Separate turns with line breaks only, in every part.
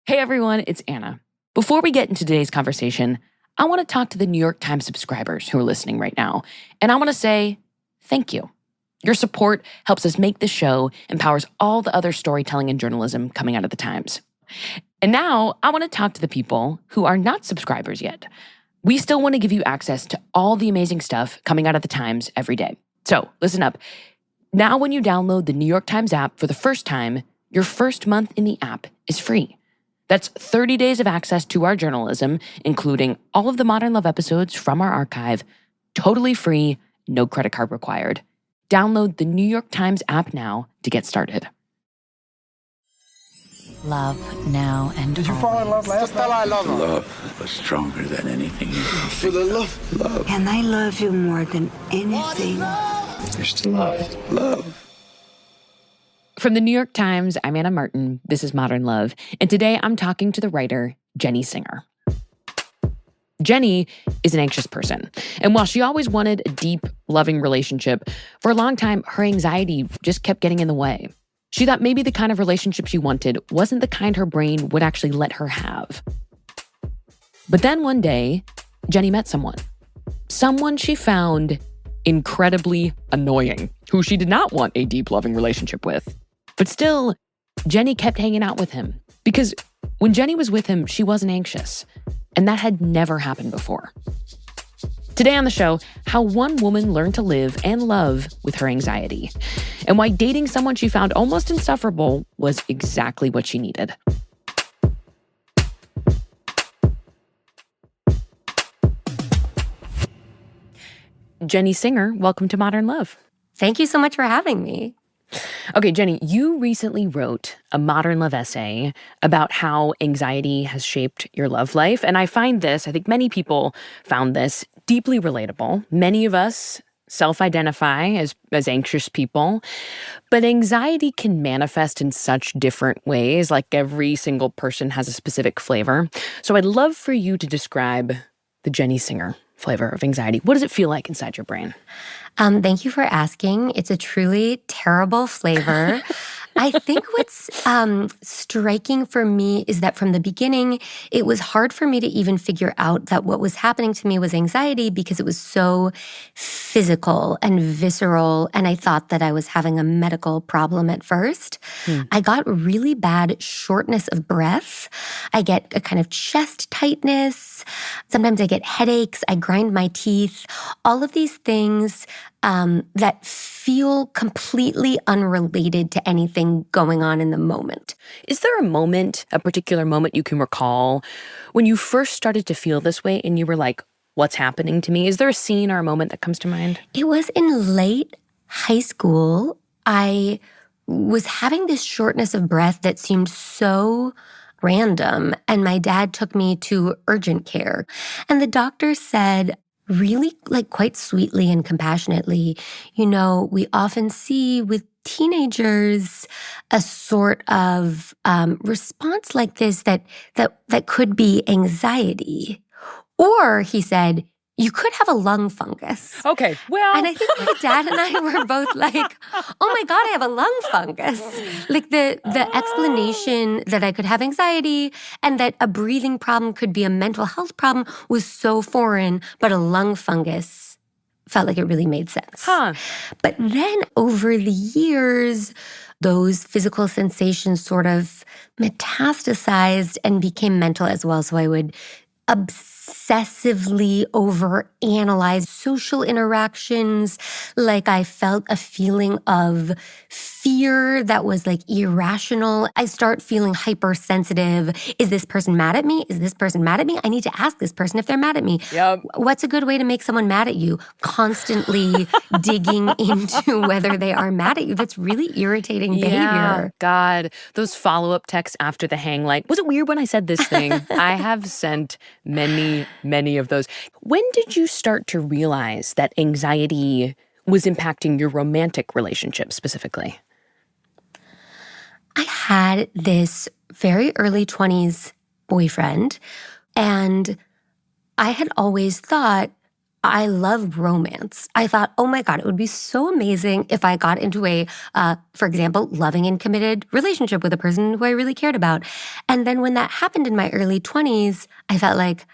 Hey everyone, it's Anna. Before we get into today's conversation, I want to talk to the New York Times subscribers who are listening right now. And I want to say thank you. Your support helps us make this show, empowers all the other storytelling and journalism coming out of the Times. And now I want to talk to the people who are not subscribers yet. We still want to give you access to all the amazing stuff coming out of the Times every day. So listen up. Now when you download the New York Times app for the first time, your first month in the app is free. That's 30 days of access to our journalism, including all of the Modern Love episodes from our archive, totally free, no credit card required. Download the New York Times app now to get started.
Love now and
Did you fall in love last night?
Love was stronger than anything.
For the love.
And I love you more than anything.
There's still love.
From the New York Times, I'm Anna Martin. This is Modern Love. And today I'm talking to the writer, Jenny Singer. Jenny is an anxious person. And while she always wanted a deep, loving relationship, for a long time, her anxiety just kept getting in the way. She thought maybe the kind of relationship she wanted wasn't the kind her brain would actually let her have. But then one day, Jenny met someone. Someone she found incredibly annoying, who she did not want a deep, loving relationship with. But still, Jenny kept hanging out with him because when Jenny was with him, she wasn't anxious. And that had never happened before. Today on the show, how one woman learned to live and love with her anxiety, and why dating someone she found almost insufferable was exactly what she needed. Jenny Singer, welcome to Modern Love.
Thank you so much for having me.
Okay, Jenny, you recently wrote a Modern Love essay about how anxiety has shaped your love life. And I find this, I think many people found this deeply relatable. Many of us self-identify as anxious people, but anxiety can manifest in such different ways, like every single person has a specific flavor. So I'd love for you to describe the Jenny Singer flavor of anxiety. What does it feel like inside your brain?
Thank you for asking. It's a truly terrible flavor. I think what's striking for me is that from the beginning, it was hard for me to even figure out that what was happening to me was anxiety because it was so physical and visceral, and I thought that I was having a medical problem at first. I got really bad shortness of breath. I get a kind of chest tightness. Sometimes I get headaches. I grind my teeth. All of these things that feel completely unrelated to anything going on in the moment.
Is there a particular moment you can recall when you first started to feel this way and you were like, what's happening to me? Is there a scene or a moment that comes to mind?
It was in late high school. I was having this shortness of breath that seemed so random, and my dad took me to urgent care. And the doctor said, really, quite sweetly and compassionately, we often see with teenagers a sort of response like this that could be anxiety. Or, he said, you could have a lung fungus.
Okay, well.
And I think my dad and I were both like, oh my God, I have a lung fungus. Like the explanation that I could have anxiety and that a breathing problem could be a mental health problem was so foreign, but a lung fungus felt like it really made sense. But then over the years, those physical sensations sort of metastasized and became mental as well. So I would obsessively overanalyze social interactions. Like I felt a feeling of fear that was like irrational. I start feeling hypersensitive. Is this person mad at me? Is this person mad at me? I need to ask this person if they're mad at me.
Yep.
What's a good way to make someone mad at you? Constantly digging into whether they are mad at you. That's really irritating behavior.
God, those follow-up texts after the hang, like, was it weird when I said this thing? I have sent many of those. When did you start to realize that anxiety was impacting your romantic relationship specifically?
I had this very early 20s boyfriend, and I had always thought, I love romance. I thought, oh my God, it would be so amazing if I got into a, for example, loving and committed relationship with a person who I really cared about. And then when that happened in my early 20s, I felt like,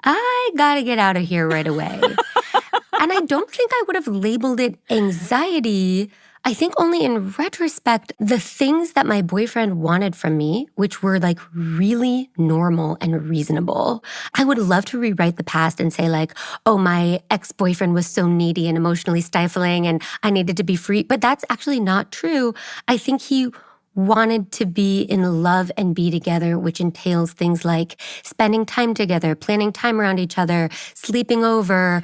I gotta get out of here right away. And I don't think I would have labeled it anxiety. I think only in retrospect, the things that my boyfriend wanted from me, which were like really normal and reasonable. I would love to rewrite the past and say like, oh, my ex-boyfriend was so needy and emotionally stifling and I needed to be free. But that's actually not true. I think he wanted to be in love and be together, which entails things like spending time together, planning time around each other, sleeping over,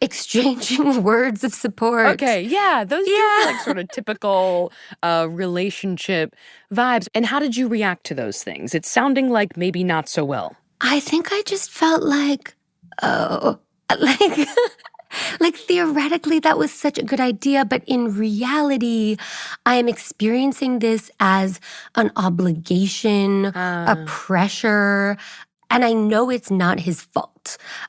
exchanging words of support.
Okay, yeah, those do feel like sort of typical relationship vibes. And how did you react to those things? It's sounding like maybe not so well.
I think I just felt like, oh, like... Like theoretically, that was such a good idea, but in reality, I am experiencing this as an obligation, a pressure, and I know it's not his fault.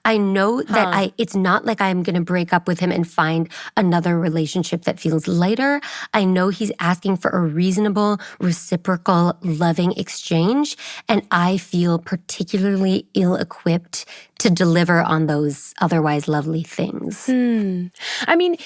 I know that it's not like I'm going to break up with him and find another relationship that feels lighter. I know he's asking for a reasonable, reciprocal, loving exchange, and I feel particularly ill-equipped to deliver on those otherwise lovely things.
I mean,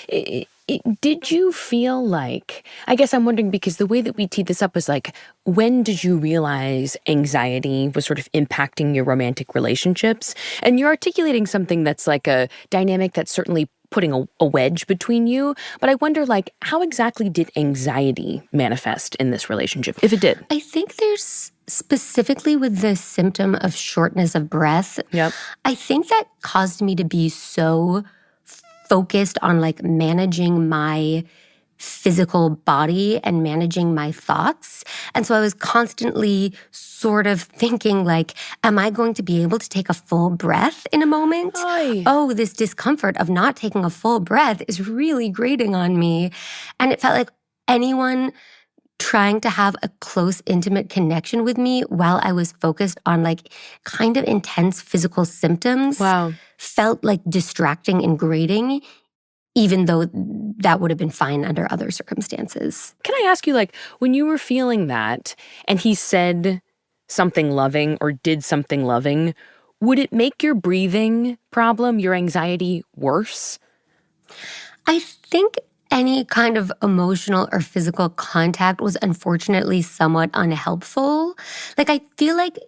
did you feel like, I guess I'm wondering because the way that we teed this up was like, when did you realize anxiety was sort of impacting your romantic relationships? And you're articulating something that's like a dynamic that's certainly putting a wedge between you. But I wonder, like, how exactly did anxiety manifest in this relationship, if it did?
I think there's specifically with the symptom of shortness of breath.
Yep.
I think that caused me to be so focused on like managing my physical body and managing my thoughts. And so I was constantly sort of thinking like, am I going to be able to take a full breath in a moment?
Oy.
Oh, this discomfort of not taking a full breath is really grating on me. And it felt like anyone trying to have a close, intimate connection with me while I was focused on like kind of intense physical symptoms felt like distracting and grating, even though that would have been fine under other circumstances.
Can I ask you, like, when you were feeling that and he said something loving or did something loving, would it make your breathing problem, your anxiety, worse?
I think any kind of emotional or physical contact was unfortunately somewhat unhelpful. Like, I feel like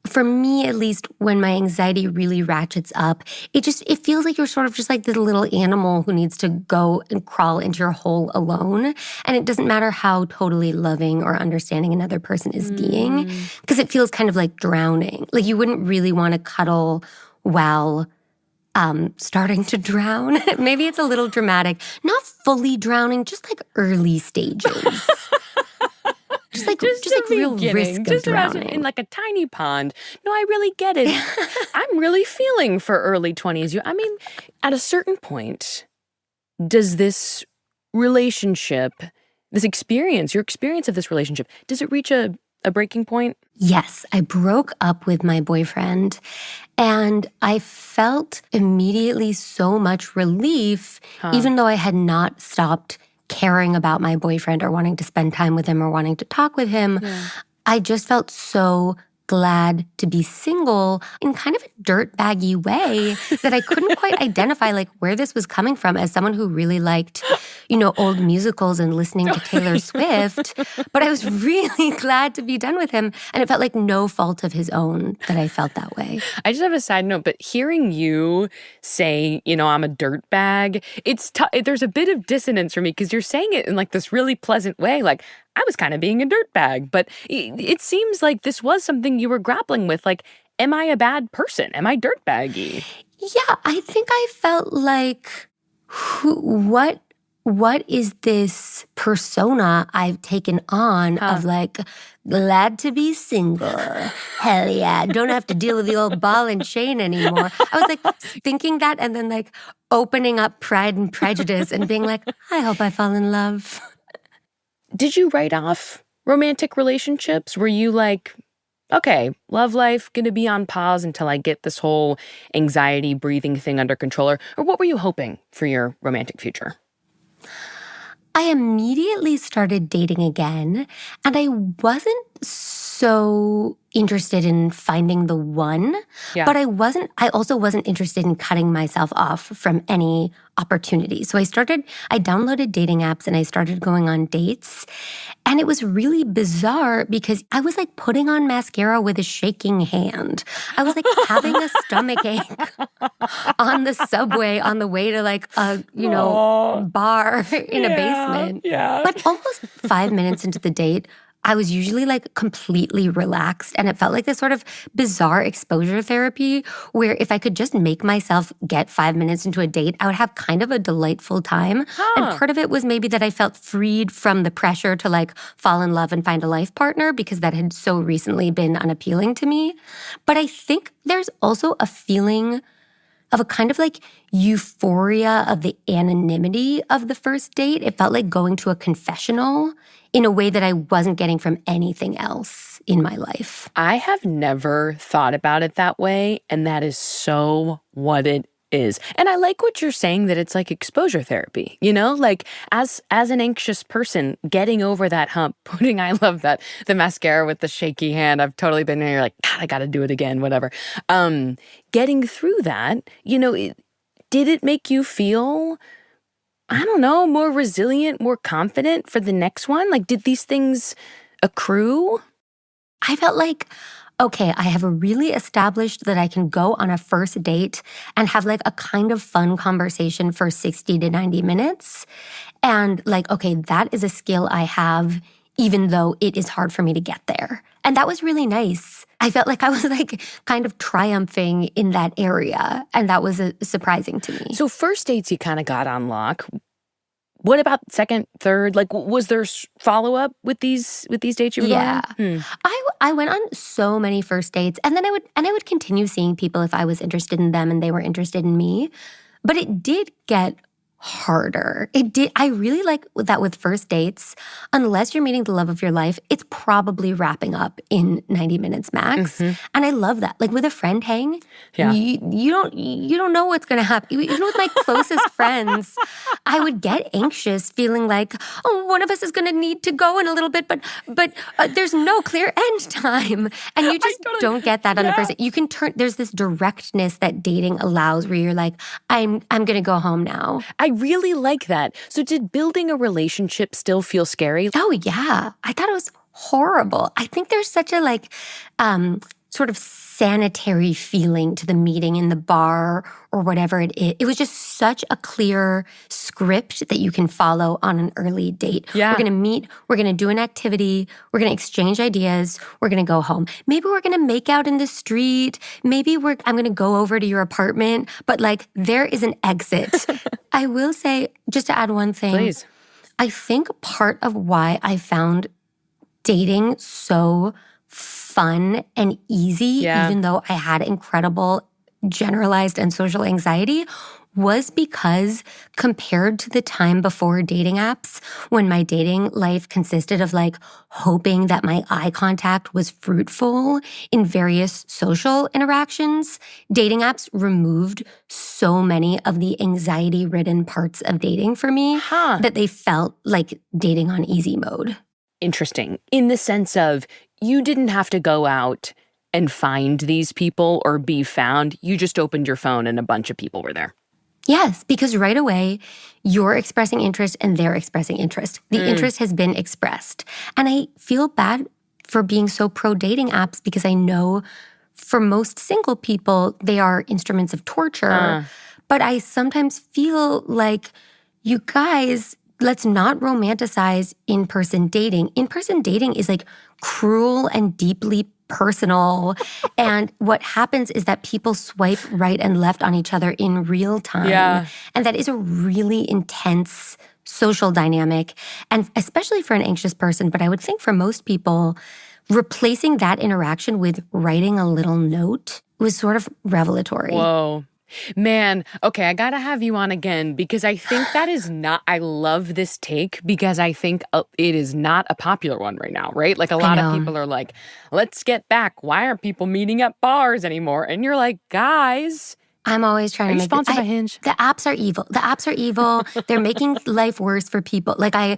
for me at least, when my anxiety really ratchets up, it feels like you're sort of just like this little animal who needs to go and crawl into your hole alone. And it doesn't matter how totally loving or understanding another person is being, because it feels kind of like drowning. Like you wouldn't really want to cuddle while starting to drown. Maybe it's a little dramatic. Not fully drowning, just like early stages. Just like real risk of drowning.
In like a tiny pond. No, I really get it. I'm really feeling for early 20s. I mean, at a certain point, does this relationship, your experience of this relationship, does it reach a breaking point?
Yes, I broke up with my boyfriend and I felt immediately so much relief, even though I had not stopped caring about my boyfriend or wanting to spend time with him or wanting to talk with him. I just felt so glad to be single in kind of a dirtbaggy way that I couldn't quite identify like where this was coming from as someone who really liked, old musicals and listening to Taylor Swift. But I was really glad to be done with him. And it felt like no fault of his own that I felt that way.
I just have a side note, but hearing you say, I'm a dirtbag, there's a bit of dissonance for me because you're saying it in like this really pleasant way. Like, I was kind of being a dirtbag, but it seems like this was something you were grappling with. Like, am I a bad person? Am I dirtbaggy?
Yeah, I think I felt like, what is this persona I've taken on of like, glad to be single. Hell yeah, don't have to deal with the old ball and chain anymore. I was like thinking that and then like opening up Pride and Prejudice and being like, I hope I fall in love.
Did you write off romantic relationships? Were you like, okay, love life gonna be on pause until I get this whole anxiety breathing thing under control? Or what were you hoping for your romantic future?
I immediately started dating again, and I wasn't so interested in finding the one,
Yeah.
but I also wasn't interested in cutting myself off from any opportunity. So I downloaded dating apps and I started going on dates. And it was really bizarre because I was like putting on mascara with a shaking hand. I was like having a stomach ache on the subway on the way to like a, bar in a basement.
Yeah.
But almost 5 minutes into the date, I was usually like completely relaxed, and it felt like this sort of bizarre exposure therapy where if I could just make myself get 5 minutes into a date, I would have kind of a delightful time. And part of it was maybe that I felt freed from the pressure to like fall in love and find a life partner because that had so recently been unappealing to me. But I think there's also a feeling of a kind of like euphoria of the anonymity of the first date. It felt like going to a confessional in a way that I wasn't getting from anything else in my life.
I have never thought about it that way, and that is so what it is. And I like what you're saying, that it's like exposure therapy, like as an anxious person, getting over that hump, I love that, the mascara with the shaky hand. I've totally been there, like, God, I got to do it again, whatever. Getting through that, did it make you feel, I don't know, more resilient, more confident for the next one? Like, did these things accrue?
I felt like, okay, I have really established that I can go on a first date and have like a kind of fun conversation for 60 to 90 minutes. And like, okay, that is a skill I have, even though it is hard for me to get there. And that was really nice. I felt like I was like kind of triumphing in that area. And that was surprising to me.
So first dates you kind of got on lock. What about second, third? Like, was there follow-up with these dates you were going on?
I went on so many first dates, and then I would continue seeing people if I was interested in them and they were interested in me. But it did get harder. It did. I really like that with first dates, unless you're meeting the love of your life, it's probably wrapping up in 90 minutes max. And I love that. Like with a friend hang, you don't know what's going to happen. Even with my closest friends, I would get anxious feeling like, oh, one of us is going to need to go in a little bit, but there's no clear end time. And you just don't get that on the first date. You can there's this directness that dating allows where you're like, I'm going to go home now.
I really like that. So did building a relationship still feel scary?
Oh, yeah. I thought it was horrible. I think there's such a like sort of sanitary feeling to the meeting in the bar or whatever it is. It was just such a clear script that you can follow on an early date.
Yeah.
We're going to meet, we're going to do an activity, we're going to exchange ideas, we're going to go home. Maybe we're going to make out in the street. Maybe I'm going to go over to your apartment, but like there is an exit. I will say, just to add one thing.
Please.
I think part of why I found dating so fun and easy, even though I had incredible generalized and social anxiety, was because compared to the time before dating apps, when my dating life consisted of like hoping that my eye contact was fruitful in various social interactions, dating apps removed so many of the anxiety-ridden parts of dating for me that they felt like dating on easy mode.
Interesting. In the sense of you didn't have to go out and find these people or be found. You just opened your phone and a bunch of people were there.
Yes, because right away, you're expressing interest and they're expressing interest. The interest has been expressed. And I feel bad for being so pro-dating apps because I know for most single people, they are instruments of torture. But I sometimes feel like, you guys, let's not romanticize in-person dating. In-person dating is like cruel and deeply personal. And what happens is that people swipe right and left on each other in real time.
Yeah.
And that is a really intense social dynamic. And especially for an anxious person, but I would think for most people, replacing that interaction with writing a little note was sort of revelatory.
Whoa. Man, okay, I gotta have you on again because I think that is not, I love this take because I think it is not a popular one right now, right? Like a lot of people are like, let's get back. Why aren't people meeting at bars anymore? And you're like, guys.
I'm always trying to make
sponsored by Hinge?
The apps are evil. The apps are evil. They're making life worse for people. Like I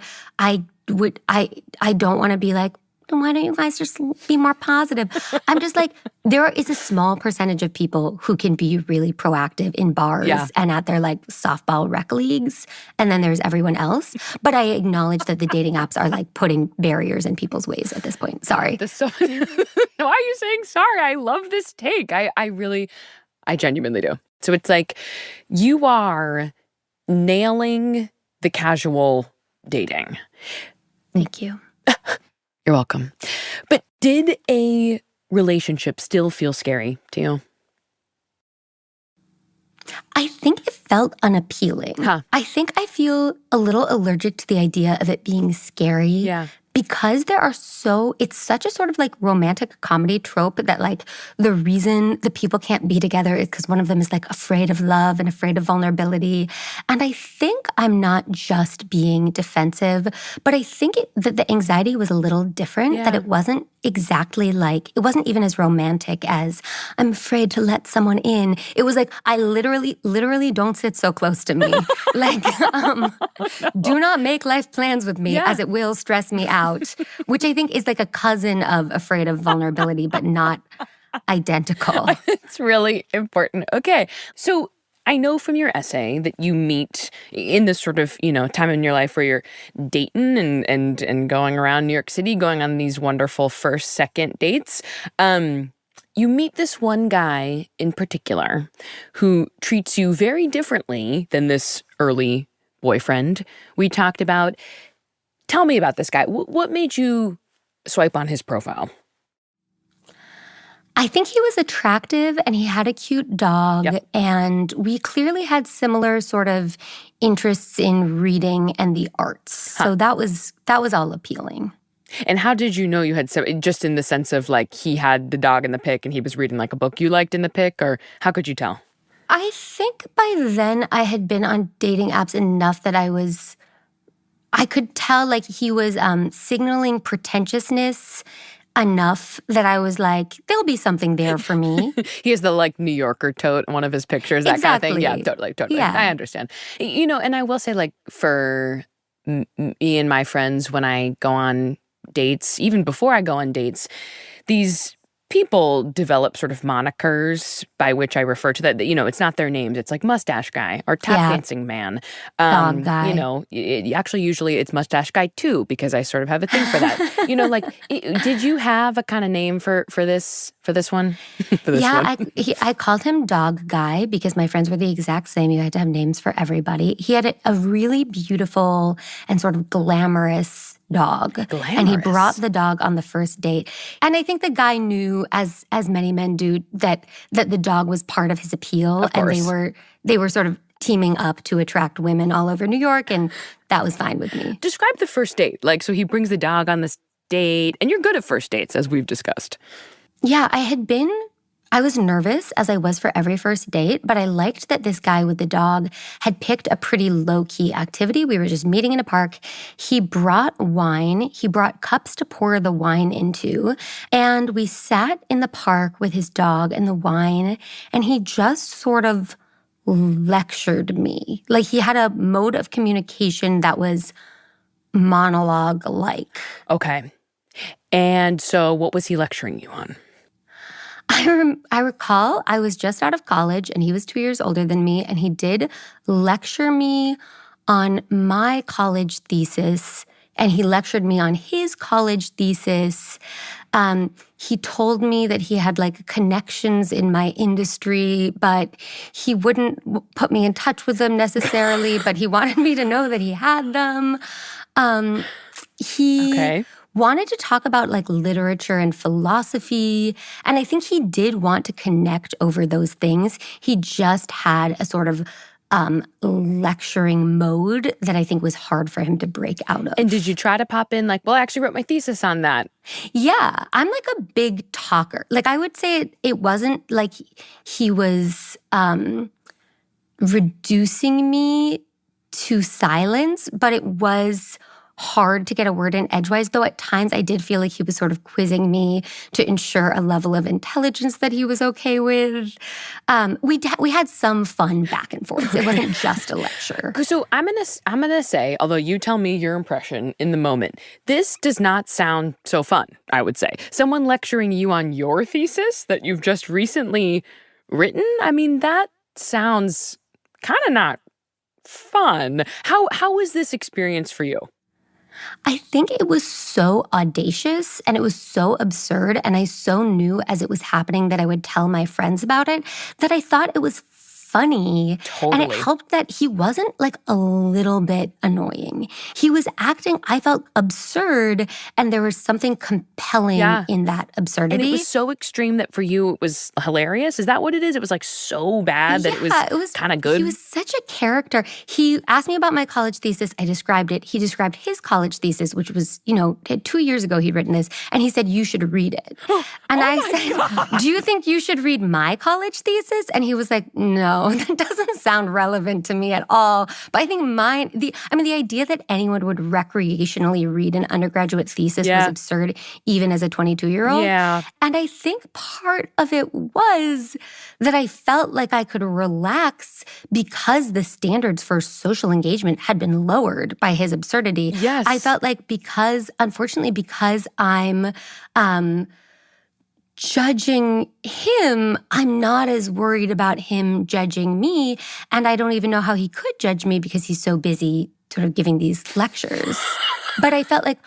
don't want to be like, why don't you guys just be more positive? I'm just like, there is a small percentage of people who can be really proactive in bars and at their like softball rec leagues. And then there's everyone else. But I acknowledge that the dating apps are like putting barriers in people's ways at this point. Sorry.
Why are you saying sorry? I love this take. I genuinely do. So it's like you are nailing the casual dating.
Thank you.
You're welcome. But did a relationship still feel scary to you?
I think it felt unappealing. I think I feel a little allergic to the idea of it being scary.
Yeah.
Because it's such a sort of like romantic comedy trope that like the reason the people can't be together is because one of them is like afraid of love and afraid of vulnerability. And I think I'm not just being defensive, but I think that the anxiety was a little different, that it wasn't exactly like, it wasn't even as romantic as I'm afraid to let someone in. It was like, I literally don't sit so close to me. Like, do not make life plans with me as it will stress me out. Which I think is like a cousin of afraid of vulnerability, but not identical.
It's really important. Okay. So I know from your essay that you meet in this sort of, time in your life where you're dating and going around New York City, going on these wonderful first, second dates. You meet this one guy in particular who treats you very differently than this early boyfriend we talked about. Tell me about this guy. What made you swipe on his profile?
I think he was attractive and he had a cute dog. Yep. And we clearly had similar sort of interests in reading and the arts. So that was all appealing.
And how did you know you had just in the sense of like he had the dog in the pic and he was reading like a book you liked in the pic, or how could you tell?
I think by then I had been on dating apps enough that I could tell like he was signaling pretentiousness enough that I was like, there'll be something there for me.
He has the like New Yorker tote in one of his pictures, that kind of thing. Yeah, totally. Yeah. I understand. And I will say like for me and my friends, when I go on dates, even before I go on dates, these people develop sort of monikers by which I refer to that. It's not their names. It's like mustache guy or tap dancing man.
Dog guy.
Actually, usually it's mustache guy too, because I sort of have a thing for that. Did you have a kind of name for this one?
I called him dog guy because my friends were the exact same. You had to have names for everybody. He had a really beautiful and sort of glamorous dog. And he brought the dog on the first date. And I think the guy knew, as many men do, that the dog was part of his appeal. And they were sort of teaming up to attract women all over New York, and that was fine with me.
Describe the first date. Like, so he brings the dog on this date, and you're good at first dates, as we've discussed.
Yeah, I was nervous, as I was for every first date, but I liked that this guy with the dog had picked a pretty low-key activity. We were just meeting in a park. He brought wine. He brought cups to pour the wine into. And we sat in the park with his dog and the wine, and he just sort of lectured me. Like he had a mode of communication that was monologue-like.
Okay. And so what was he lecturing you on?
I recall I was just out of college and he was 2 years older than me, and he did lecture me on my college thesis, and he lectured me on his college thesis. He told me that he had like connections in my industry, but he wouldn't put me in touch with them necessarily, but he wanted me to know that he had them. He wanted to talk about like literature and philosophy. And I think he did want to connect over those things. He just had a sort of lecturing mode that I think was hard for him to break out of.
And did you try to pop in like, well, I actually wrote my thesis on that?
Yeah, I'm like a big talker. Like I would say it wasn't like he was reducing me to silence, but it was hard to get a word in edgewise, though at times I did feel like he was sort of quizzing me to ensure a level of intelligence that he was okay with. We had some fun back and forth. It wasn't just a lecture.
So I'm gonna say, although you tell me your impression in the moment, this does not sound so fun, I would say. Someone lecturing you on your thesis that you've just recently written? I mean, that sounds kind of not fun. How was this experience for you?
I think it was so audacious and it was so absurd, and I so knew as it was happening that I would tell my friends about it, that I thought it was funny.
Totally.
And it helped that he wasn't like a little bit annoying. He was acting, I felt, absurd, and there was something compelling in that absurdity.
And it was so extreme that for you it was hilarious? Is that what it is? It was like so bad that it was kind of good?
He was such a character. He asked me about my college thesis. I described it. He described his college thesis, which was, 2 years ago he'd written this, and he said, "You should read it." And I said, "Do you think you should read my college thesis?" And he was like, "No, that doesn't sound relevant to me at all." But I think the idea that anyone would recreationally read an undergraduate thesis was absurd, even as a 22-year-old.
Yeah.
And I think part of it was that I felt like I could relax because the standards for social engagement had been lowered by his absurdity.
Yes.
I felt like unfortunately, because I'm judging him, I'm not as worried about him judging me. And I don't even know how he could judge me because he's so busy sort of giving these lectures. But I felt like,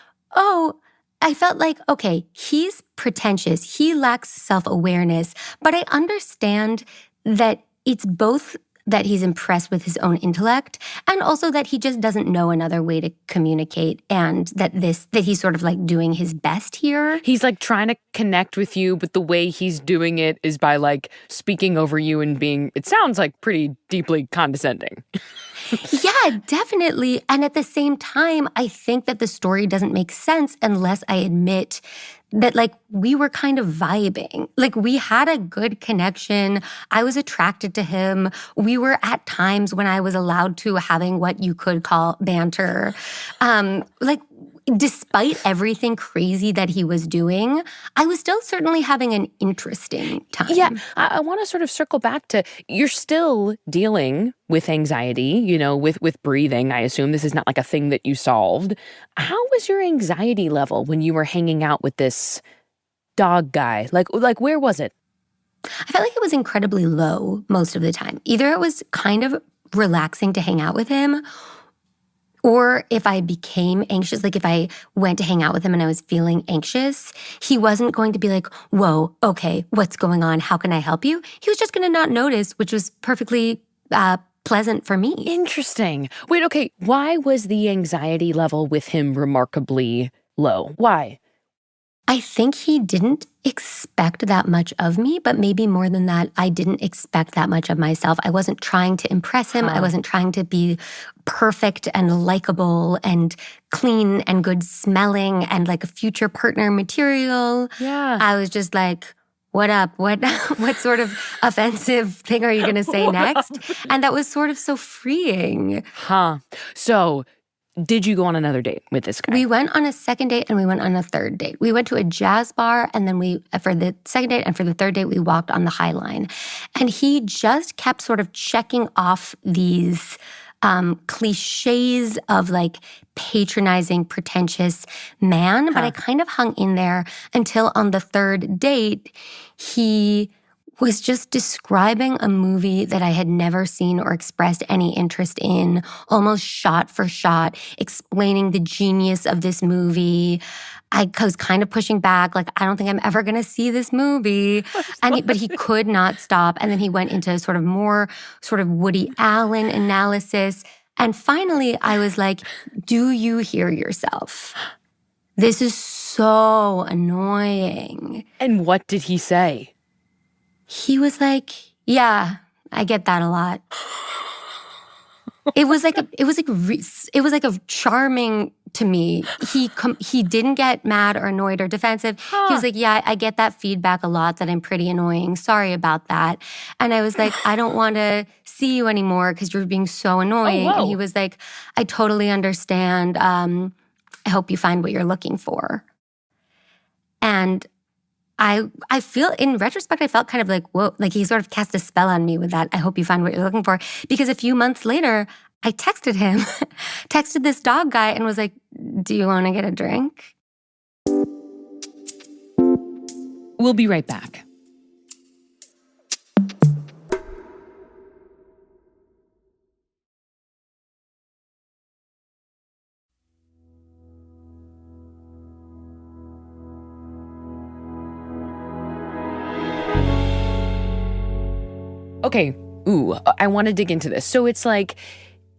okay, he's pretentious. He lacks self-awareness. But I understand that it's both that he's impressed with his own intellect and also that he just doesn't know another way to communicate, and that he's sort of like doing his best here.
He's like trying to connect with you, but the way he's doing it is by like speaking over you and being, it sounds like pretty deeply condescending.
Yeah, definitely. And at the same time, I think that the story doesn't make sense unless I admit that, like, we were kind of vibing. Like, we had a good connection. I was attracted to him. We were at times when I was allowed to having what you could call banter. Despite everything crazy that he was doing, I was still certainly having an interesting time.
Yeah, I want to sort of circle back to, you're still dealing with anxiety, with breathing. I assume this is not like a thing that you solved. How was your anxiety level when you were hanging out with this dog guy? Like where was it?
I felt like it was incredibly low most of the time. Either it was kind of relaxing to hang out with him, or if I became anxious, like if I went to hang out with him and I was feeling anxious, he wasn't going to be like, "Whoa, okay, what's going on? How can I help you?" He was just going to not notice, which was perfectly pleasant for me.
Interesting. Wait, okay. Why was the anxiety level with him remarkably low? Why?
I think he didn't expect that much of me, but maybe more than that, I didn't expect that much of myself. I wasn't trying to impress him. I wasn't trying to be perfect and likable and clean and good smelling and like a future partner material.
Yeah.
I was just like, "What up? What sort of offensive thing are you going to say next?" And that was sort of so freeing.
So, did you go on another date with this guy?
We went on a second date and we went on a third date. We went to a jazz bar, and then for the second date and for the third date, we walked on the High Line. And he just kept sort of checking off these cliches of like patronizing, pretentious man. But I kind of hung in there until on the third date, he was just describing a movie that I had never seen or expressed any interest in, almost shot for shot, explaining the genius of this movie. I was kind of pushing back, like, "I don't think I'm ever going to see this movie." But he could not stop. And then he went into sort of more sort of Woody Allen analysis. And finally, I was like, "Do you hear yourself? This is so annoying."
And what did he say?
He was like, "Yeah, I get that a lot." It was like a charming to me. He didn't get mad or annoyed or defensive. He was like, yeah, I get that feedback a lot that I'm pretty annoying. Sorry about that. And I was like, I don't want to see you anymore because you're being so annoying. And he was like, I totally understand. I hope you find what you're looking for. And I feel, in retrospect, I felt kind of like, whoa, like he sort of cast a spell on me with that, I hope you find what you're looking for. Because a few months later, I texted him, texted this dog guy and was like, do you want to get a drink?
We'll be right back. Okay, I want to dig into this. So it's like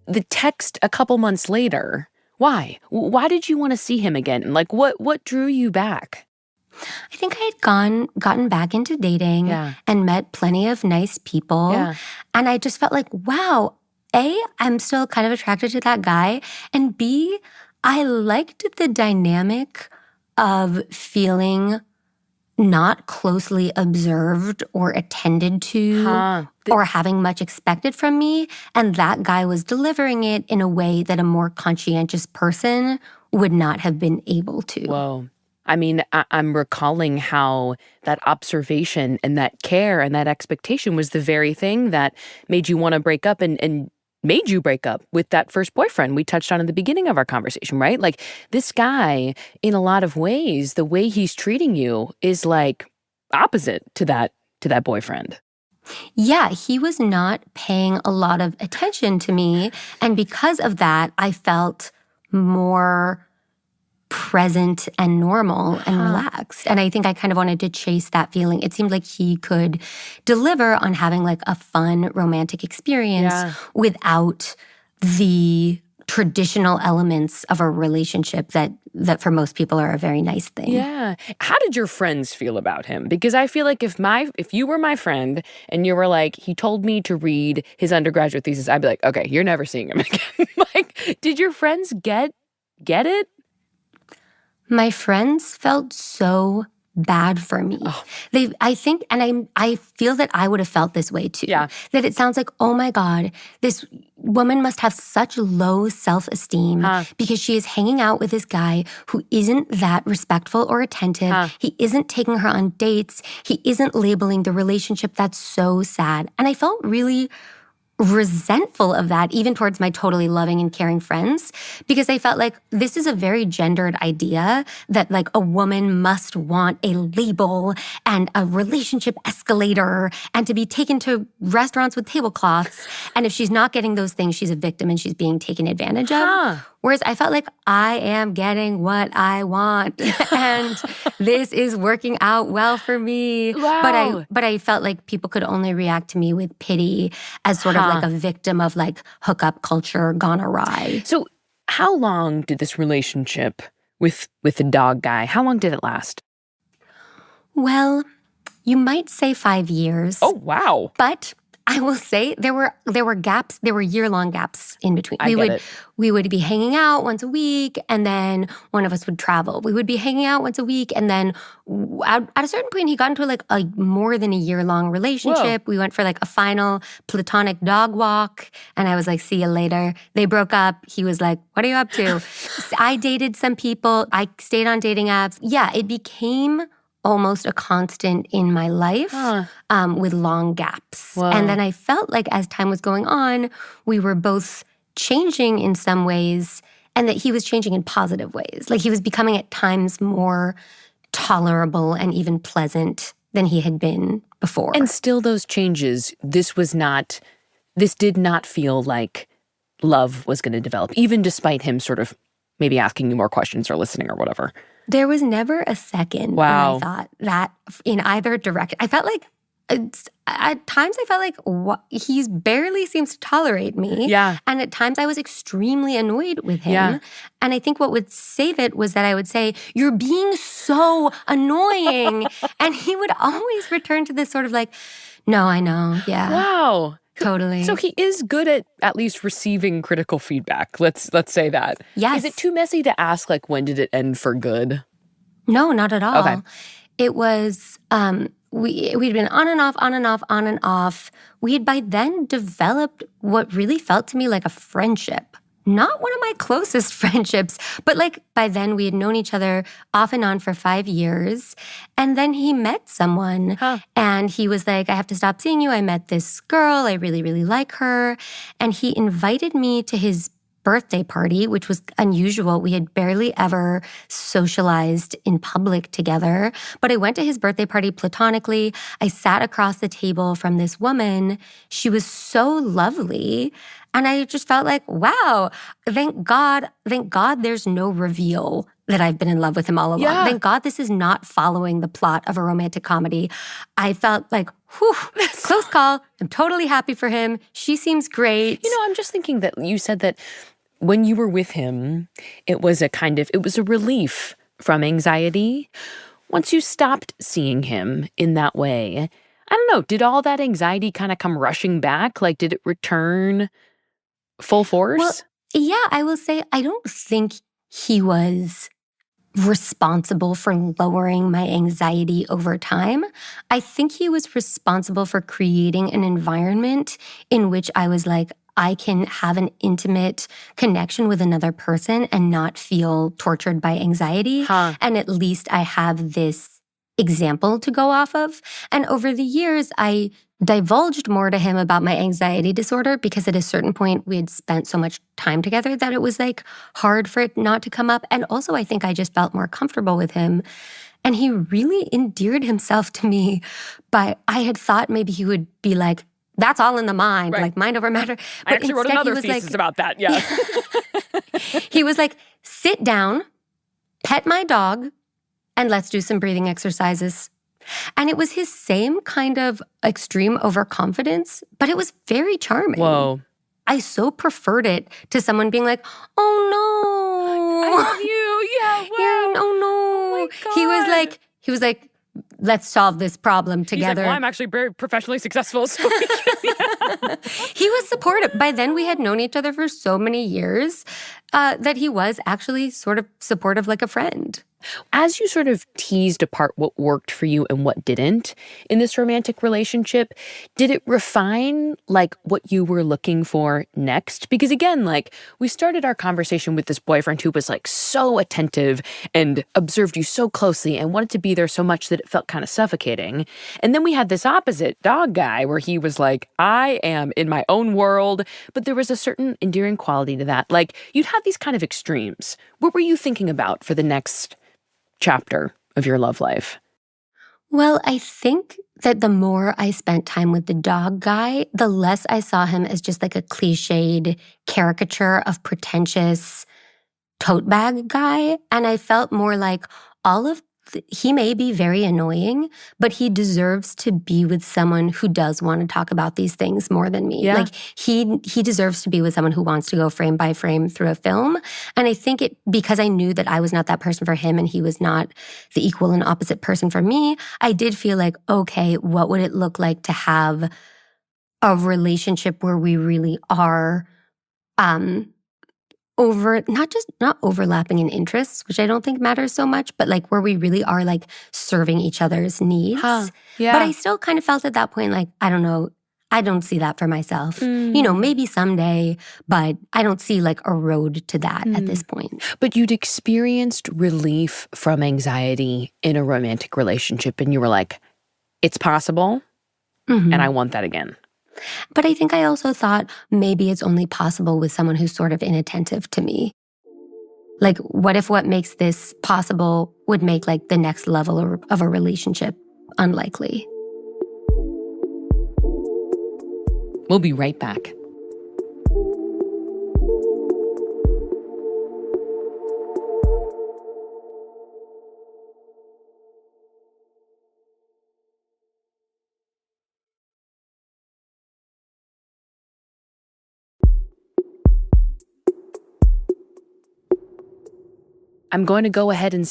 the text a couple months later. Why? Why did you want to see him again? Like, what drew you back?
I think I had gotten back into dating and met plenty of nice people.
Yeah.
And I just felt like, wow, A, I'm still kind of attracted to that guy. And B, I liked the dynamic of feeling not closely observed or attended to or having much expected from me. And that guy was delivering it in a way that a more conscientious person would not have been able to.
Whoa. I mean, I'm recalling how that observation and that care and that expectation was the very thing that made you want to break up and made you break up with that first boyfriend we touched on in the beginning of our conversation, right? Like, this guy, in a lot of ways, the way he's treating you is like opposite to that boyfriend.
Yeah, he was not paying a lot of attention to me. And because of that, I felt more present and normal and relaxed. And I think I kind of wanted to chase that feeling. It seemed like he could deliver on having like a fun romantic experience without the traditional elements of a relationship that for most people are a very nice thing.
Yeah. How did your friends feel about him? Because I feel like if you were my friend and you were like, he told me to read his undergraduate thesis, I'd be like, okay, you're never seeing him again. Like, did your friends get it?
My friends felt so bad for me. I think, and I feel that I would have felt this way too.
Yeah.
That it sounds like, oh my God, this woman must have such low self-esteem because she is hanging out with this guy who isn't that respectful or attentive. He isn't taking her on dates. He isn't labeling the relationship. That's so sad. And I felt really resentful of that, even towards my totally loving and caring friends, because I felt like this is a very gendered idea that like a woman must want a label and a relationship escalator and to be taken to restaurants with tablecloths. And if she's not getting those things, she's a victim and she's being taken advantage of. Whereas I felt like I am getting what I want and this is working out well for me.
Wow.
But I felt like people could only react to me with pity as sort of like a victim of like hookup culture gone awry.
So how long did this relationship with the dog guy, how long did it last?
Well, you might say 5 years.
Oh, wow.
But I will say there were gaps, there were year-long gaps in between. We would be hanging out once a week and then one of us would travel. We would be hanging out once a week and then at a certain point he got into like a more than a year-long relationship. Whoa. We went for like a final platonic dog walk and I was like, see you later. They broke up. He was like, what are you up to? I dated some people. I stayed on dating apps. Yeah, it became almost a constant in my life with long gaps.
Whoa.
And then I felt like as time was going on, we were both changing in some ways and that he was changing in positive ways. Like he was becoming at times more tolerable and even pleasant than he had been before.
And still those changes, this did not feel like love was going to develop, even despite him sort of maybe asking you more questions or listening or whatever.
There was never a second when I thought that in either direction. I felt like, at times I felt like he barely seems to tolerate me.
Yeah.
And at times I was extremely annoyed with him.
Yeah.
And I think what would save it was that I would say, you're being so annoying. And he would always return to this sort of like, no, I know, yeah.
Wow.
Totally.
So he is good at least receiving critical feedback. Let's say that.
Yes.
Is it too messy to ask, like, when did it end for good?
No, not at all.
Okay.
It was, we'd been on and off, on and off, on and off. We had by then developed what really felt to me like a friendship. Not one of my closest friendships, but like by then we had known each other off and on for 5 years. And then he met someone and he was like, I have to stop seeing you. I met this girl. I really, really like her. And he invited me to his birthday party, which was unusual. We had barely ever socialized in public together. But I went to his birthday party platonically. I sat across the table from this woman. She was so lovely. And I just felt like, wow, thank God there's no reveal that I've been in love with him all along.
Yeah.
Thank God this is not following the plot of a romantic comedy. I felt like, whew, close call. I'm totally happy for him. She seems great.
I'm just thinking that you said that when you were with him, it was a relief from anxiety. Once you stopped seeing him in that way, I don't know, did all that anxiety kind of come rushing back? Like, did it return full force?
Well, yeah, I will say I don't think he was responsible for lowering my anxiety over time. I think he was responsible for creating an environment in which I was like, I can have an intimate connection with another person and not feel tortured by anxiety. And at least I have this example to go off of. And over the years, I divulged more to him about my anxiety disorder because at a certain point we had spent so much time together that it was like hard for it not to come up. And also I think I just felt more comfortable with him. And he really endeared himself to me. But I had thought maybe he would be like, that's all in the mind,
Right.
like mind over matter. But
I actually wrote
instead,
another thesis about that, yeah.
He was like, sit down, pet my dog, and let's do some breathing exercises. And it was his same kind of extreme overconfidence, but it was very charming.
Whoa.
I so preferred it to someone being like, oh no.
I love you, yeah, wow.
Oh no.
Oh my
He was like, let's solve this problem
He's
together.
like, well, I'm actually very professionally successful, so
He was supportive. By then, we had known each other for so many years that he was actually sort of supportive like a friend.
As you sort of teased apart what worked for you and what didn't in this romantic relationship, did it refine like what you were looking for next? Because again, like we started our conversation with this boyfriend who was like so attentive and observed you so closely and wanted to be there so much that it felt kind of suffocating. And then we had this opposite dog guy where he was like, I am in my own world, but there was a certain endearing quality to that. Like you'd have these kind of extremes. What were you thinking about for the next chapter of your love life?
Well, I think that the more I spent time with the dog guy, the less I saw him as just like a cliched caricature of pretentious tote bag guy. And I felt more like he may be very annoying, but he deserves to be with someone who does want to talk about these things more than me.
Yeah.
Like he deserves to be with someone who wants to go frame by frame through a film. And I think because I knew that I was not that person for him and he was not the equal and opposite person for me, I did feel like, okay, what would it look like to have a relationship where we really are not overlapping in interests, which I don't think matters so much, but like where we really are like serving each other's needs.
Yeah.
But I still kind of felt at that point like, I don't know, I don't see that for myself. Maybe someday, but I don't see like a road to that at this point.
But you'd experienced relief from anxiety in a romantic relationship and you were like, it's possible and I want that again.
But I think I also thought maybe it's only possible with someone who's sort of inattentive to me. Like, what if what makes this possible would make like the next level of a relationship unlikely?
We'll be right back. I'm going to go ahead and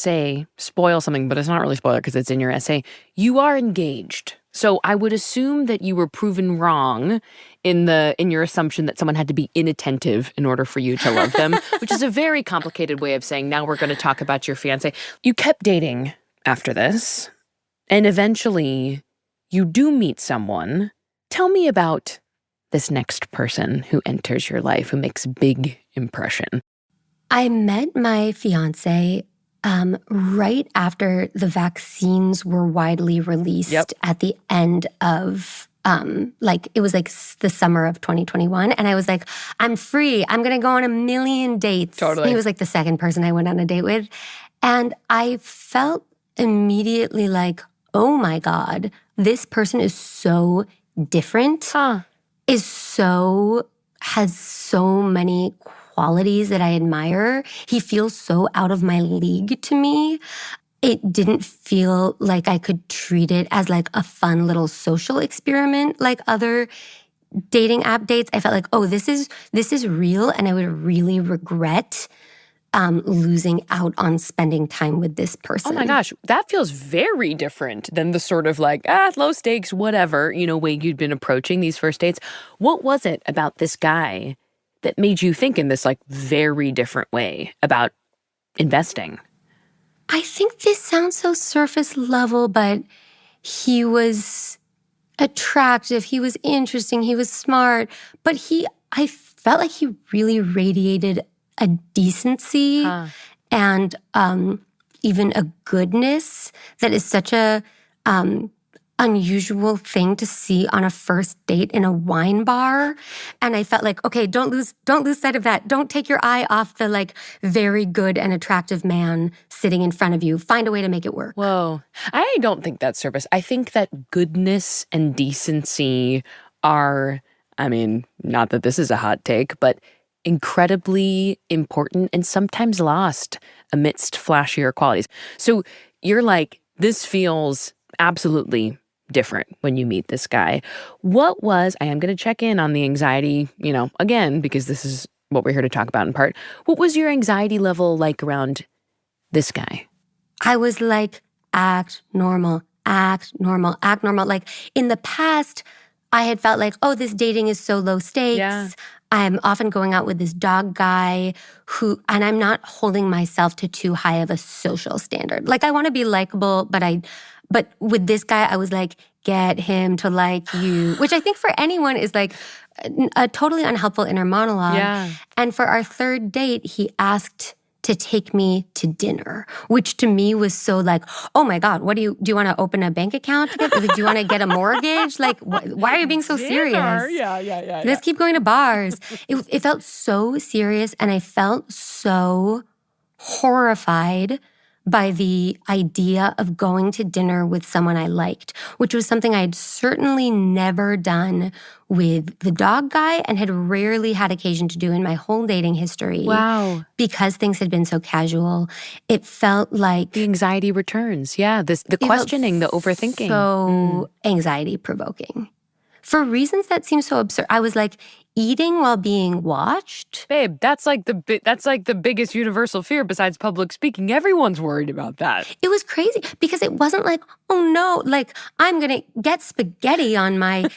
spoil something, but it's not really spoiler because it's in your essay. You are engaged So I would assume that you were proven wrong in your assumption that someone had to be inattentive in order for you to love them, which is a very complicated way of saying, now we're going to talk about your fiancé. You kept dating after this, and eventually you do meet someone. Tell me about this next person who enters your life, who makes a big impression.
I met my fiancé right after the vaccines were widely released at the end of, it was like the summer of 2021. And I was like, I'm free. I'm going to go on a million dates.
Totally.
He was like the second person I went on a date with. And I felt immediately like, oh my God, this person is so different, has so many qualities that I admire. He feels so out of my league to me. It didn't feel like I could treat it as like a fun little social experiment like other dating app dates. I felt like, oh, this is real, and I would really regret losing out on spending time with this person.
Oh my gosh, that feels very different than the sort of like, low stakes, whatever, way you'd been approaching these first dates. What was it about this guy that made you think in this like very different way about investing?
I think this sounds so surface level, but he was attractive, he was interesting, he was smart, but I felt like he really radiated a decency and even a goodness that is such a unusual thing to see on a first date in a wine bar. And I felt like, okay, don't lose sight of that. Don't take your eye off the like very good and attractive man sitting in front of you. Find a way to make it work.
Whoa. I don't think that's surface. I think that goodness and decency are, not that this is a hot take, but incredibly important and sometimes lost amidst flashier qualities. So you're like, this feels absolutely different when you meet this guy. I am going to check in on the anxiety, again, because this is what we're here to talk about in part. What was your anxiety level like around this guy?
I was like, act normal, act normal, act normal. Like in the past, I had felt like, oh, this dating is so low stakes.
Yeah.
I'm often going out with this dog guy and I'm not holding myself to too high of a social standard. Like I want to be likable, but with this guy, I was like, get him to like you, which I think for anyone is like a totally unhelpful inner monologue.
Yeah. And
for our third date, he asked to take me to dinner, which to me was so like, oh my God, do you want to open a bank account? Do you want to get a mortgage? Like, why are you being so serious?
Yeah.
Let's keep going to bars. It felt so serious, and I felt so horrified by the idea of going to dinner with someone I liked, which was something I had certainly never done with the dog guy and had rarely had occasion to do in my whole dating history.
Wow.
Because things had been so casual. It felt like
the anxiety returns. Yeah, the questioning, the overthinking.
So anxiety-provoking. For reasons that seem so absurd. I was like, eating while being watched?
Babe, that's like the biggest universal fear besides public speaking. Everyone's worried about that.
It was crazy because it wasn't like, oh no, like I'm going to get spaghetti on my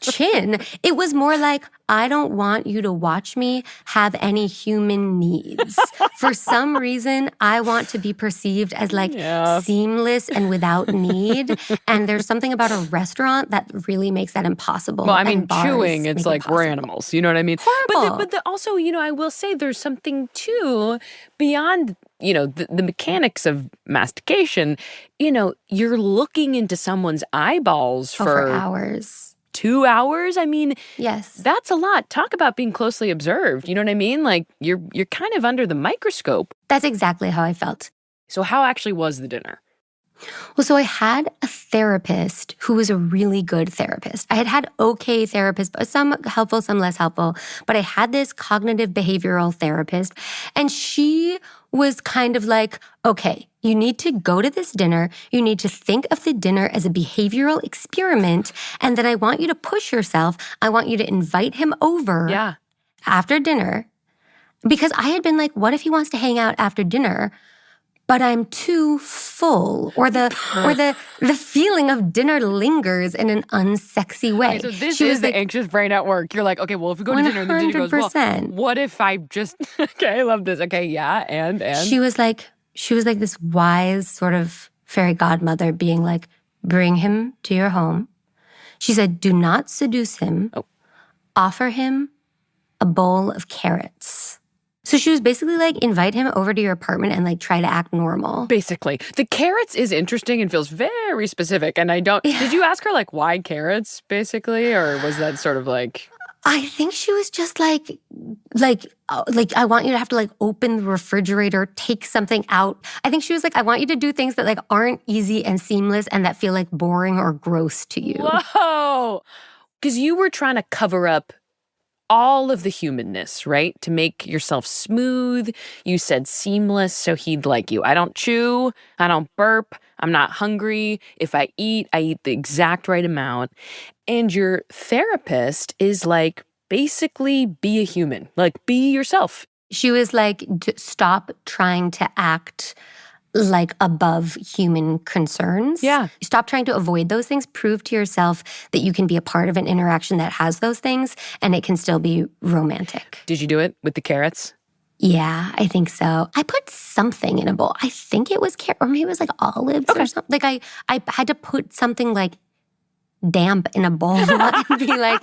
chin. It was more like, I don't want you to watch me have any human needs. For some reason, I want to be perceived as like seamless and without need. And there's something about a restaurant that really makes that impossible.
Well, chewing, it's like we're animals. You know what I mean?
Horrible.
But also, I will say there's something too beyond, the mechanics of mastication. You're looking into someone's eyeballs for
hours.
2 hours?
Yes.
That's a lot. Talk about being closely observed. You know what I mean? Like you're kind of under the microscope.
That's exactly how I felt.
So how actually was the dinner?
Well, so I had a therapist who was a really good therapist. I had okay therapists, but some helpful, some less helpful. But I had this cognitive behavioral therapist, and she was kind of like, okay, you need to go to this dinner. You need to think of the dinner as a behavioral experiment. And then I want you to push yourself. I want you to invite him over after dinner. Because I had been like, what if he wants to hang out after dinner? but I'm too full, or the feeling of dinner lingers in an unsexy way.
Okay, so this is the anxious brain at work. You're like, okay, well, if we go to dinner and the dinner goes well,
100%.
what if I just okay, I love this. Okay, yeah, and
She was like this wise sort of fairy godmother being like, bring him to your home. She said, do not seduce him.
Oh.
Offer him a bowl of carrots. So she was basically like, invite him over to your apartment and like try to act normal.
basically. The carrots is interesting and feels very specific. And I don't, did you ask her like why carrots basically? Or was that sort of like...
I think she was just like, I want you to have to like open the refrigerator, take something out. I think she was like, I want you to do things that like aren't easy and seamless and that feel like boring or gross to you.
Whoa! Because you were trying to cover up all of the humanness, right? To make yourself smooth. You said seamless, so he'd like you. I don't chew. I don't burp. I'm not hungry. If I eat the exact right amount. And your therapist is like, basically be a human. Like, be yourself.
She was like, stop trying to act like above human concerns.
Yeah.
Stop trying to avoid those things. Prove to yourself that you can be a part of an interaction that has those things and it can still be romantic.
Did you do it with the carrots?
Yeah, I think so. I put something in a bowl. I think it was carrot, or maybe it was like olives or something. Like I had to put something like damp in a bowl and be like,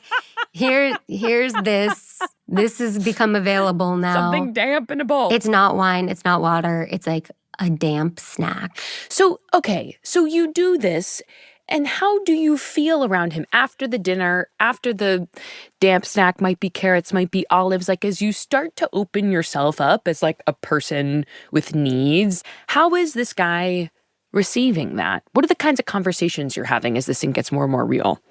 here's this. This has become available now.
Something damp in a bowl.
It's not wine. It's not water. It's like a damp snack.
So, okay, so you do this, and how do you feel around him after the dinner, after the damp snack, might be carrots, might be olives, like as you start to open yourself up as like a person with needs, how is this guy receiving that? What are the kinds of conversations you're having as this thing gets more and more real?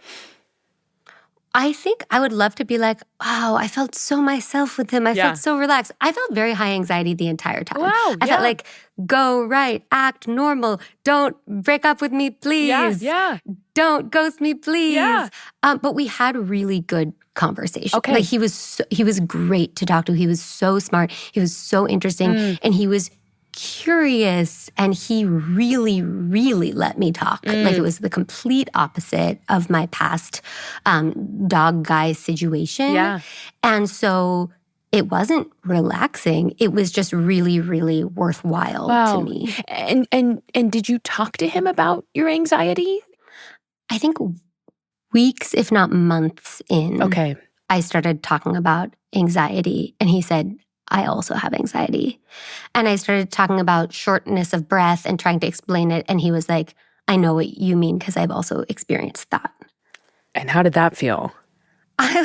I think I would love to be like, wow, I felt so myself with him. I felt so relaxed. I felt very high anxiety the entire time.
Wow,
I felt like, go right, act normal. Don't break up with me, please.
Yeah.
Don't ghost me, please.
Yeah.
But we had really good conversation.
Okay.
Like he was great to talk to. He was so smart. He was so interesting. And he was curious, and he really, really let me talk. Like it was the complete opposite of my past dog guy situation.
Yeah.
And so it wasn't relaxing. It was just really, really worthwhile to me.
And did you talk to him about your anxiety?
I think weeks, if not months in, I started talking about anxiety, and he said, I also have anxiety. And I started talking about shortness of breath and trying to explain it. And he was like, I know what you mean because I've also experienced that.
And how did that feel?
I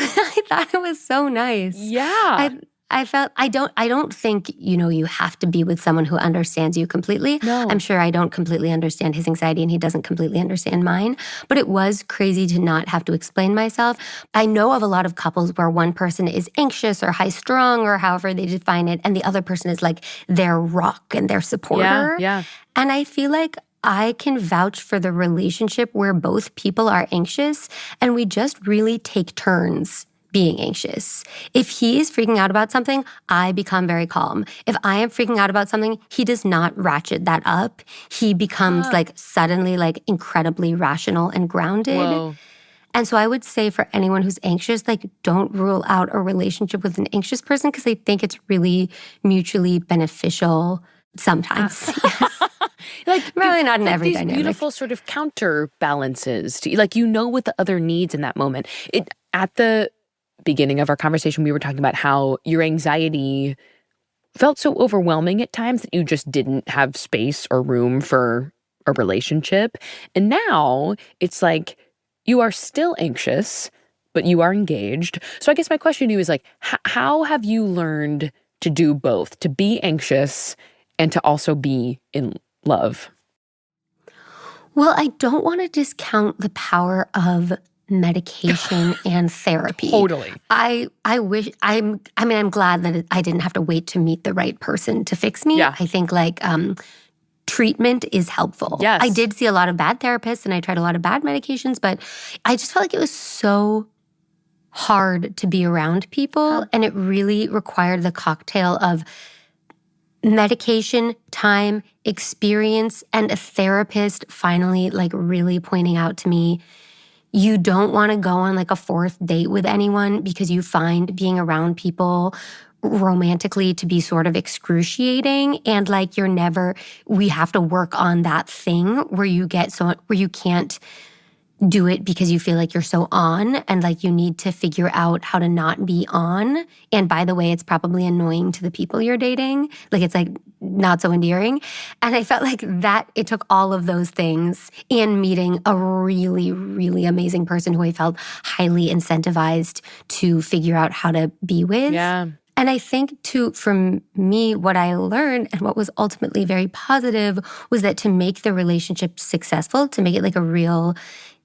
thought it was so nice.
Yeah.
I felt, I don't think, you have to be with someone who understands you completely.
No.
I'm sure I don't completely understand his anxiety and he doesn't completely understand mine. But it was crazy to not have to explain myself. I know of a lot of couples where one person is anxious or high strung or however they define it, and the other person is like their rock and their supporter.
Yeah.
And I feel like I can vouch for the relationship where both people are anxious and we just really take turns being anxious. If he is freaking out about something, I become very calm. If I am freaking out about something, he does not ratchet that up. He becomes like suddenly like incredibly rational and grounded.
Whoa.
And so I would say for anyone who's anxious, like don't rule out a relationship with an anxious person because I think it's really mutually beneficial sometimes. Yes.
Like
really not in every
these
dynamic.
Beautiful sort of counterbalances to, like, what the other needs in that moment. At the beginning of our conversation, we were talking about how your anxiety felt so overwhelming at times that you just didn't have space or room for a relationship. And now it's like you are still anxious, but you are engaged. So I guess my question to you is like, how have you learned to do both, to be anxious and to also be in love?
Well, I don't want to discount the power of medication and therapy.
Totally.
I'm glad that I didn't have to wait to meet the right person to fix me.
Yeah.
I think like treatment is helpful.
Yes.
I did see a lot of bad therapists and I tried a lot of bad medications, but I just felt like it was so hard to be around people and it really required the cocktail of medication, time, experience, and a therapist finally like really pointing out to me, you don't want to go on like a fourth date with anyone because you find being around people romantically to be sort of excruciating, and like we have to work on that thing where you can't do it because you feel like you're so on, and like you need to figure out how to not be on. And by the way, it's probably annoying to the people you're dating. Like it's like not so endearing. And I felt like that it took all of those things and meeting a really, really amazing person who I felt highly incentivized to figure out how to be with.
Yeah.
And I think too, from me, what I learned and what was ultimately very positive was that to make the relationship successful, to make it like a real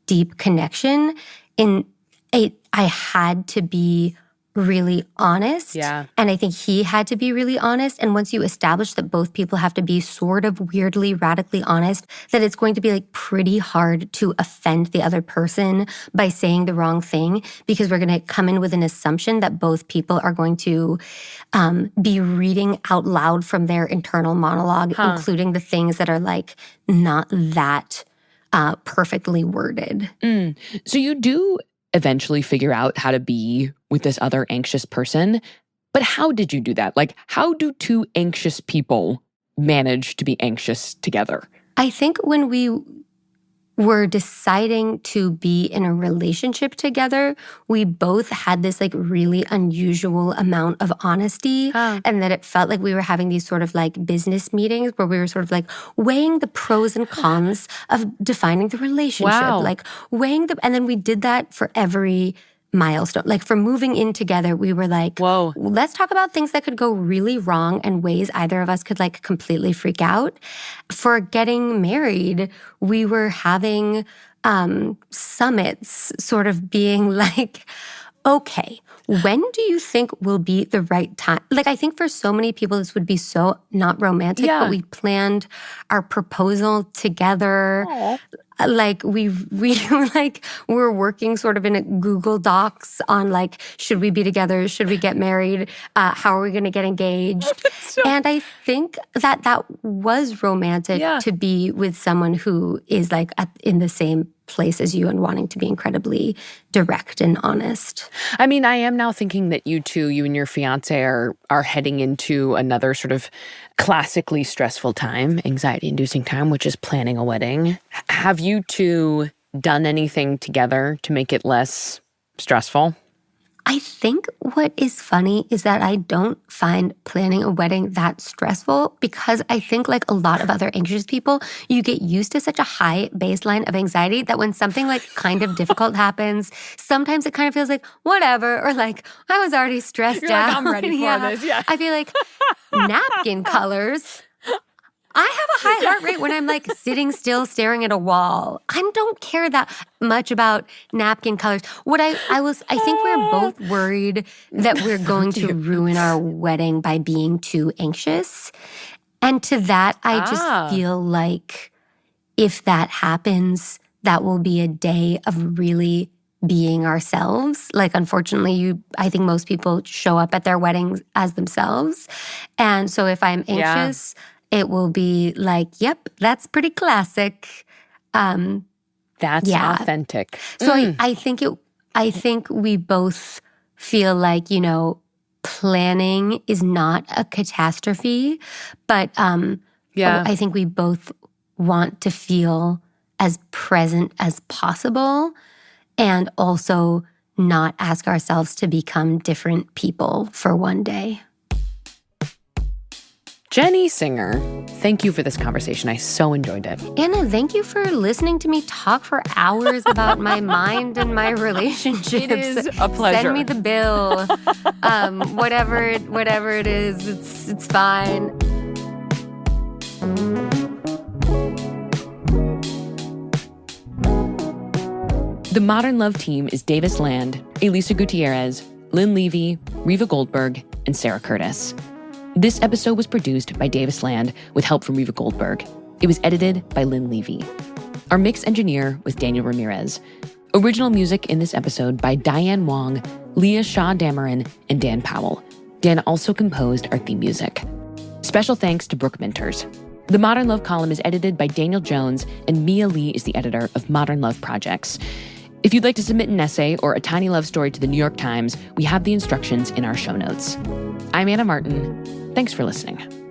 deep connection, I had to be really honest.
Yeah.
And I think he had to be really honest. And once you establish that both people have to be sort of weirdly, radically honest, that it's going to be like pretty hard to offend the other person by saying the wrong thing, because we're going to come in with an assumption that both people are going to be reading out loud from their internal monologue, including the things that are like not that perfectly worded.
So you do eventually figure out how to be with this other anxious person, but how did you do that? Like, how do two anxious people manage to be anxious together?
I think when we were deciding to be in a relationship together, we both had this like really unusual amount of honesty, and that it felt like we were having these sort of like business meetings where we were sort of like weighing the pros and cons of defining the relationship, like weighing and then we did that for every milestone. Like for moving in together, we were like, whoa, let's talk about things that could go really wrong and ways either of us could like completely freak out. For getting married, we were having summits, sort of being like, okay, when do you think will be the right time? Like, I think for so many people, this would be so not romantic, but we planned our proposal together. Aww. Like we like we're working sort of in a Google Docs on like, should we be together? Should we get married? How are we going to get engaged? And I think that was romantic to be with someone who is like in the same place as you and wanting to be incredibly direct and honest.
I mean, I am now thinking that you and your fiance are heading into another sort of classically stressful time, anxiety-inducing time, which is planning a wedding. Have you two done anything together to make it less stressful?
I think what is funny is that I don't find planning a wedding that stressful, because I think like a lot of other anxious people, you get used to such a high baseline of anxiety that when something like kind of difficult happens, sometimes it kind of feels like whatever, or like I was already stressed out.
Like, I'm ready for this. Yeah.
I feel like napkin colors. I have a high heart rate when I'm like sitting still staring at a wall. I don't care that much about napkin colors. I think we're both worried that we're going to ruin our wedding by being too anxious. And to that, I just feel like if that happens, that will be a day of really being ourselves. Like, unfortunately, I think most people show up at their weddings as themselves. And so if I'm anxious, it will be like, yep, that's pretty classic.
That's authentic.
So I think we both feel like, planning is not a catastrophe, but I think we both want to feel as present as possible, and also not ask ourselves to become different people for one day.
Jenny Singer, thank you for this conversation. I so enjoyed it.
Anna, thank you for listening to me talk for hours about my mind and my relationships.
It is a pleasure.
Send me the bill. Whatever it is, it's fine.
The Modern Love team is Davis Land, Elisa Gutierrez, Lynn Levy, Reva Goldberg, and Sarah Curtis. This episode was produced by Davis Land with help from Reva Goldberg. It was edited by Lynn Levy. Our mix engineer was Daniel Ramirez. Original music in this episode by Diane Wong, Leah Shaw Dameron, and Dan Powell. Dan also composed our theme music. Special thanks to Brooke Minters. The Modern Love column is edited by Daniel Jones, and Mia Lee is the editor of Modern Love Projects. If you'd like to submit an essay or a tiny love story to the New York Times, we have the instructions in our show notes. I'm Anna Martin. Thanks for listening.